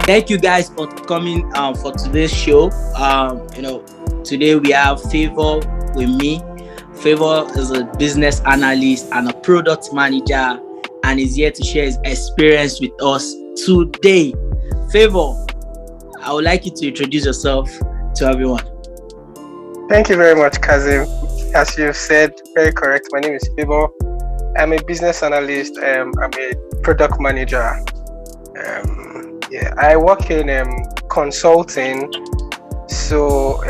Thank you guys for coming for today's show. Today we have Favour with me. Favour is a business analyst and a product manager, and is here to share his experience with us today. Favour, I would like you to introduce yourself to everyone. Thank you very much, Kazim. As you've said, very correct. My name is Favour. I'm a business analyst. I'm a product manager. I work in consulting. So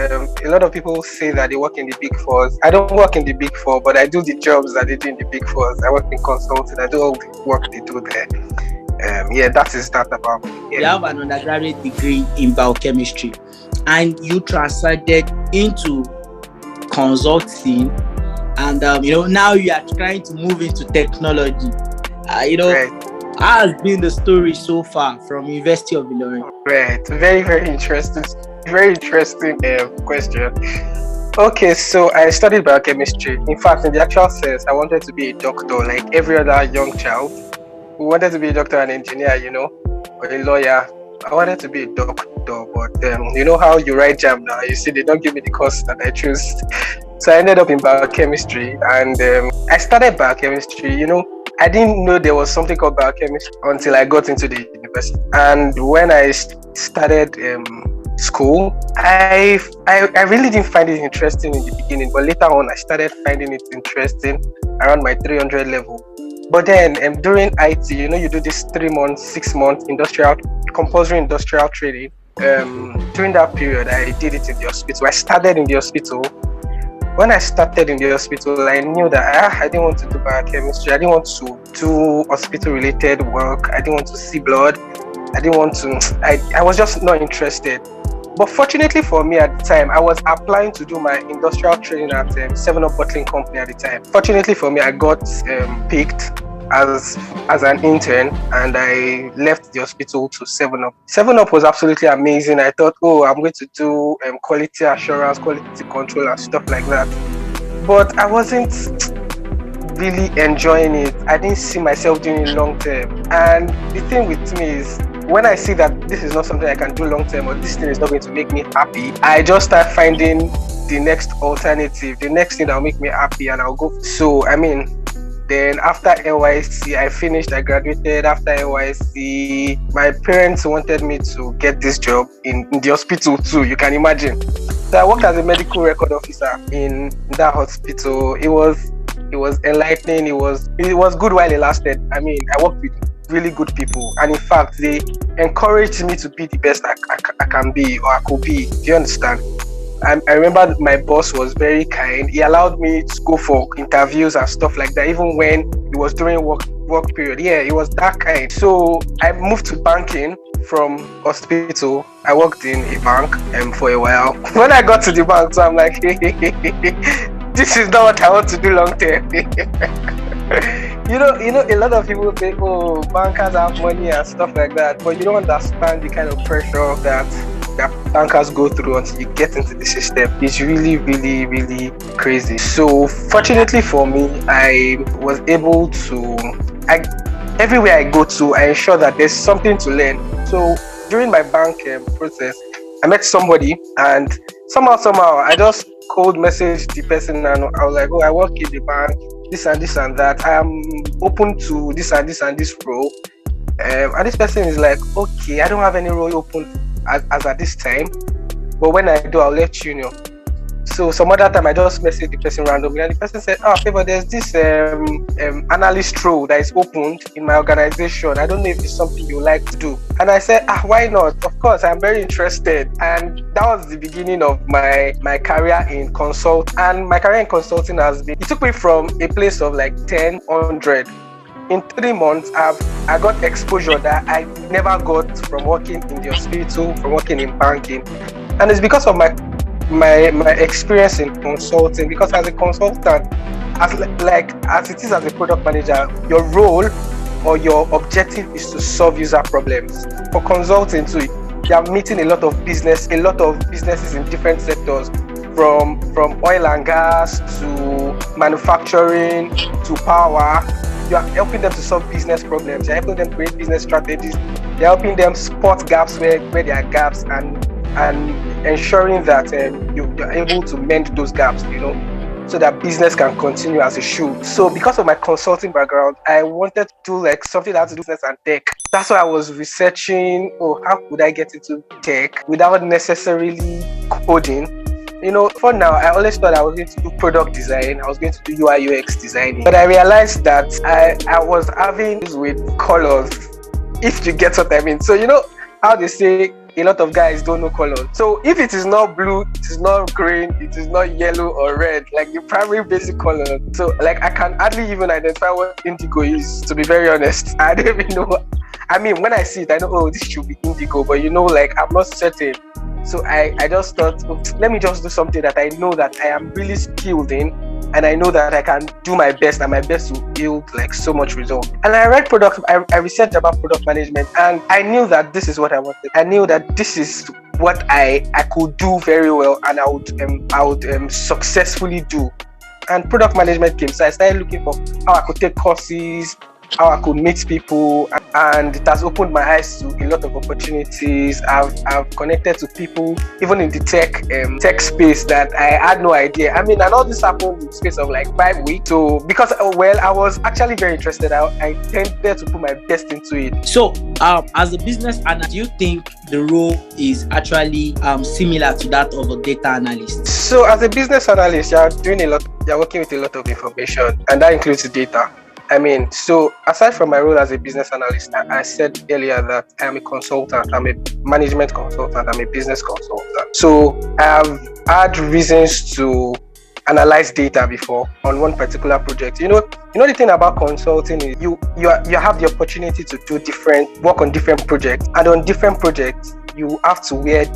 a lot of people say that they work in the big fours. I don't work in the big four, but I do the jobs that they do in the big fours. I work in consulting. I do all the work they do there. That is that about me. Yeah. You have an undergraduate degree in biochemistry, and you transited into consulting, and now you are trying to move into technology. Right. How has been the story so far from University of Ilorin? Right, very interesting question. Okay, so I studied biochemistry. In fact, in the actual sense, I wanted to be a doctor, like every other young child. We wanted to be a doctor and engineer, or a lawyer. I wanted to be a doctor, but you know how you write jam now. You see, they don't give me the course that I choose. So I ended up in biochemistry, and I started biochemistry. I didn't know there was something called biochemistry until I got into the university. And when I started school, I really didn't find it interesting in the beginning, but later on I started finding it interesting around my 300 level. But then during IT, you do this 3 months, 6 months compulsory industrial training. During that period, I did it in the hospital. I started in the hospital. When I started in the hospital, I knew that I didn't want to do biochemistry. I didn't want to do hospital-related work. I didn't want to see blood. I didn't want to. I was just not interested. But fortunately for me at the time, I was applying to do my industrial training at 7-Up Bottling Company at the time. Fortunately for me, I got picked as an intern, and I left the hospital to 7-Up. 7-Up was absolutely amazing. I thought, I'm going to do quality assurance, quality control, and stuff like that. But I wasn't really enjoying it. I didn't see myself doing it long term. And the thing with me is, when I see that this is not something I can do long term, or this thing is not going to make me happy, I just start finding the next alternative, the next thing that will make me happy, and I'll go. So, then after NYC, I graduated. After NYC, my parents wanted me to get this job in the hospital too, you can imagine. So I worked as a medical record officer in that hospital. It was enlightening. It was good while it lasted. I worked with really good people, and in fact, they encouraged me to be the best I can be, or I could be. Do you understand? I remember my boss was very kind. He allowed me to go for interviews and stuff like that, even when it was during work period. Yeah, it was that kind. So I moved to banking from hospital. I worked in a bank for a while. When I got to the bank, so I'm like, this is not what I want to do long term. A lot of people say, bankers have money and stuff like that, but you don't understand the kind of pressure that bankers go through until you get into the system. It's really, really, really crazy. So fortunately for me, I was able to, everywhere I go to, I ensure that there's something to learn. So during my bank process, I met somebody, and somehow I just cold messaged the person, and I was like, I work in the bank, this and that. I am open to this and this role. And this person is like, okay, I don't have any role open as at this time, but when I do, I'll let you know. So some other time I just messaged the person randomly, and the person said, Favour, there's this analyst role that is opened in my organization. I don't know if it's something you like to do. And I said, why not? Of course, I'm very interested. And that was the beginning of my career in consult. And my career in consulting it took me from a place of like 100. In 3 months, I got exposure that I never got from working in the hospital, from working in banking, and it's because of my experience in consulting. Because as a consultant, as it is as a product manager, your role or your objective is to solve user problems. For consulting too, you are meeting a lot of businesses in different sectors, from oil and gas to manufacturing to power. You are helping them to solve business problems. You're helping them create business strategies They're helping them spot gaps where there are gaps, and ensuring that you're able to mend those gaps, so that business can continue as it should. So because of my consulting background, I wanted to do like something that had to do with business and tech. That's why I was researching, how could I get into tech without necessarily coding? For now, I always thought I was going to do product design. I was going to do UI UX designing. But I realized that I was having issues with colors, if you get what I mean. So how they say a lot of guys don't know colors. So if it is not blue, it is not green, it is not yellow or red, like the primary basic color. So like I can hardly even identify what indigo is, to be very honest. I don't even know. I mean, when I see it, I know, this should be indigo, but like I'm not certain. So I just thought, let me just do something that I know that I am really skilled in, and I know that I can do my best, and my best will yield like so much result. And I read I researched about product management, and I knew that this is what I wanted. I knew that this is what I could do very well, and I would successfully do. And product management came, so I started looking for how I could take courses, how I could meet people, and it has opened my eyes to a lot of opportunities. I've connected to people even in the tech space that I had no idea. I mean, and all this happened in the space of like 5 weeks. So because I was actually very interested, I tended to put my best into it. So as a business analyst, do you think the role is actually similar to that of a data analyst? So as a business analyst, you're working with a lot of information, and that includes data. I mean, so aside from my role as a business analyst, I said earlier that I am a consultant. I'm a management consultant. I'm a business consultant. So I have had reasons to analyze data before on one particular project. The thing about consulting is you have the opportunity to work on different projects, and on different projects you have to wear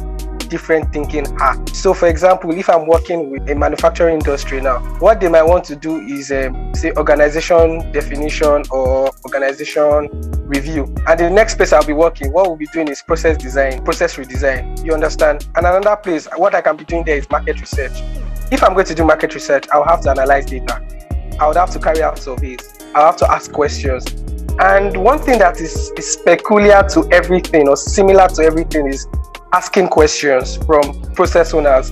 different thinking hats. So for example, if I'm working with a manufacturing industry now, what they might want to do is say organization definition or organization review, and the next place I'll be working, what we'll be doing is process design, process redesign, you understand? And another place, what I can be doing there is market research. If I'm going to do market research, I'll have to analyze data, I would have to carry out surveys, I'll have to ask questions. And one thing that is peculiar to everything or similar to everything is asking questions from process owners,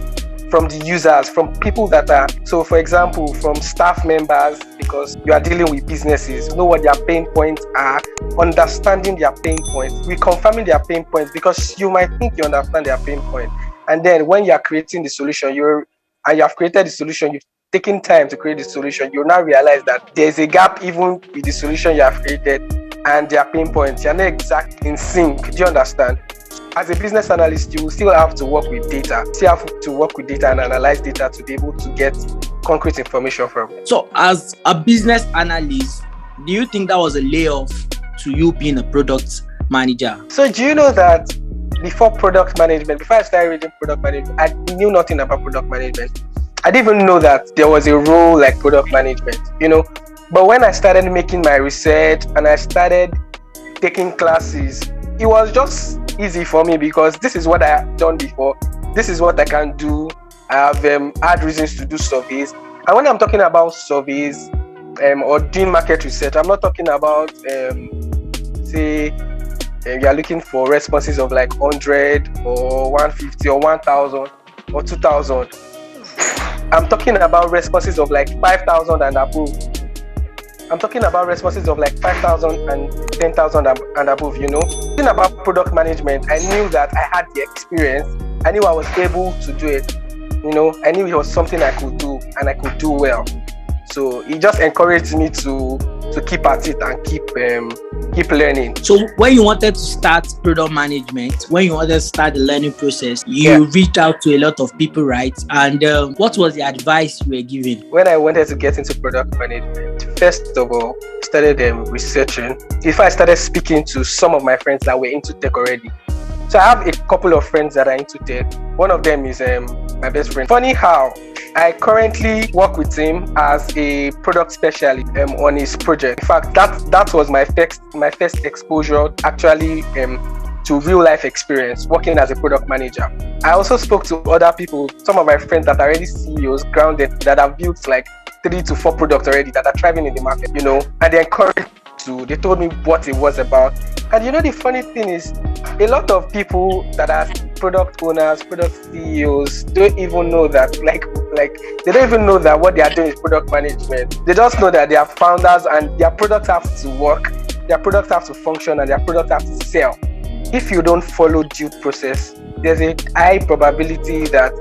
from the users, from people that are, so for example, from staff members, because you are dealing with businesses, know what their pain points are, understanding their pain points, reconfirming their pain points, because you might think you understand their pain point. And then when you are creating the solution, you have created the solution, you've taken time to create the solution, you'll now realize that there's a gap even with the solution you have created and their pain points. You're not exactly in sync. Do you understand? As a business analyst, you will still have to work with data. Still have to work with data and analyze data to be able to get concrete information from it. So as a business analyst, do you think that was a layoff to you being a product manager? So do you know that before I started reading product management, I knew nothing about product management. I didn't even know that there was a role like product management, But when I started making my research and I started taking classes, it was just easy for me because this is what I have done before. This is what I can do. I have had reasons to do surveys. And when I'm talking about surveys or doing market research, I'm not talking about, say, you are looking for responses of like 100 or 150 or 1,000 or 2,000. I'm talking about responses of like 5,000 and above. I'm talking about responses of like 5,000 and 10,000 and above, Talking about product management, I knew that I had the experience. I knew I was able to do it. I knew it was something I could do and I could do well. So it just encouraged me to keep at it and keep learning. So when you wanted to start product management, when you wanted to start the learning process, you reached out to a lot of people, right? And what was the advice you were given? When I wanted to get into product management, first of all, I started researching. I started speaking to some of my friends that were into tech already. So I have a couple of friends that are into tech. One of them is my best friend. Funny how I currently work with him as a product specialist on his project. In fact, that was my first exposure actually to real life experience working as a product manager. I also spoke to other people, some of my friends that are already CEOs, grounded, that have built like 3 to 4 products already that are thriving in the market, and they encourage do. They told me what it was about. And you know, the funny thing is, a lot of people that are product owners, product CEOs don't even know that, like they don't even know that what they are doing is product management. They just know that they are founders and their products have to work, their products have to function, and their products have to sell. If you don't follow due process, there's a high probability that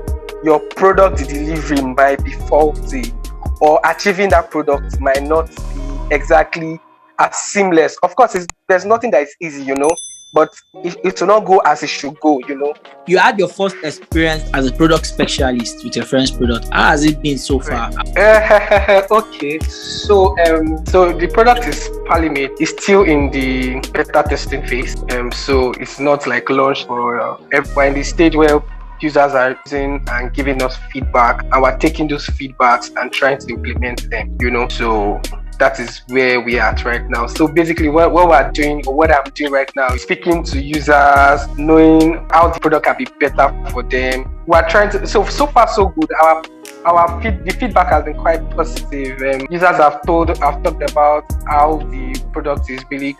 your product delivery might be faulty, or achieving that product might not be exactly as seamless. Of course, there's nothing that is easy, you know, but it will not go as it should go, you know. You had your first experience as a product specialist with your friend's product. How has it been so far? Okay, so the product is Parliament. It's still in the beta testing phase. So it's not like launched for we're in the stage where users are using and giving us feedback, and we're taking those feedbacks and trying to implement them, you know. So that is where we are at right now. So basically what we're doing, or what I'm doing right now, is speaking to users, knowing how the product can be better for them. We're trying to, so far so good. The feedback has been quite positive. Users have talked about how the product is really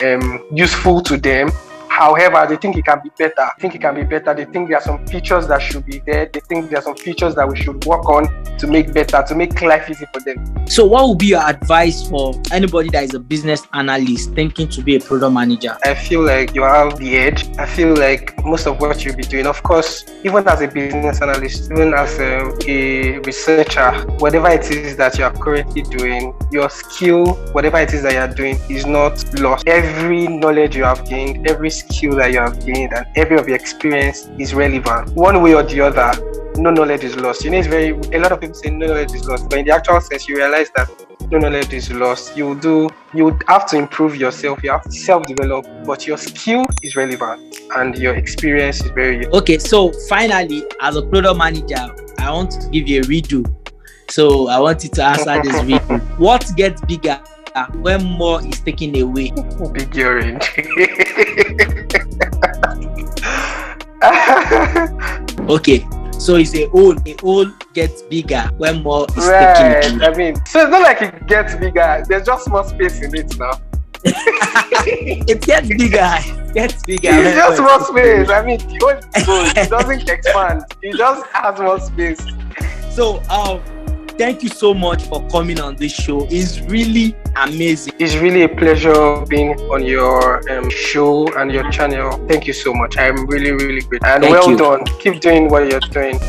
useful to them. However, they think it can be better. They think there are some features that should be there. They think there are some features that we should work on to make better, to make life easy for them. So what would be your advice for anybody that is a business analyst thinking to be a product manager? I feel like you have the edge. I feel like most of what you'll be doing, of course, even as a business analyst, even as a researcher, whatever it is that you are currently doing, your skill, whatever it is that you are doing, is not lost. Every knowledge you have gained, every skill that you have gained, and every of your experience is relevant. One way or the other, no knowledge is lost. You know, a lot of people say no knowledge is lost, but in the actual sense, you realize that no knowledge is lost. You would have to improve yourself. You have to self-develop, but your skill is relevant and your experience is very useful. Okay, so finally, as a product manager, I want to give you a redo. So I want you to answer this redo. What gets bigger when more is taken away? Big orange. Okay, so it's a whole gets bigger when more is taken away. I mean, so it's not like it gets bigger. There's just more space in it now. It gets bigger. It's just more space. I mean, it doesn't expand. It just has more space. So, thank you so much for coming on this show. It's really amazing. It's really a pleasure being on your show and your channel. Thank you so much. I'm really, really grateful. And well done. Keep doing what you're doing.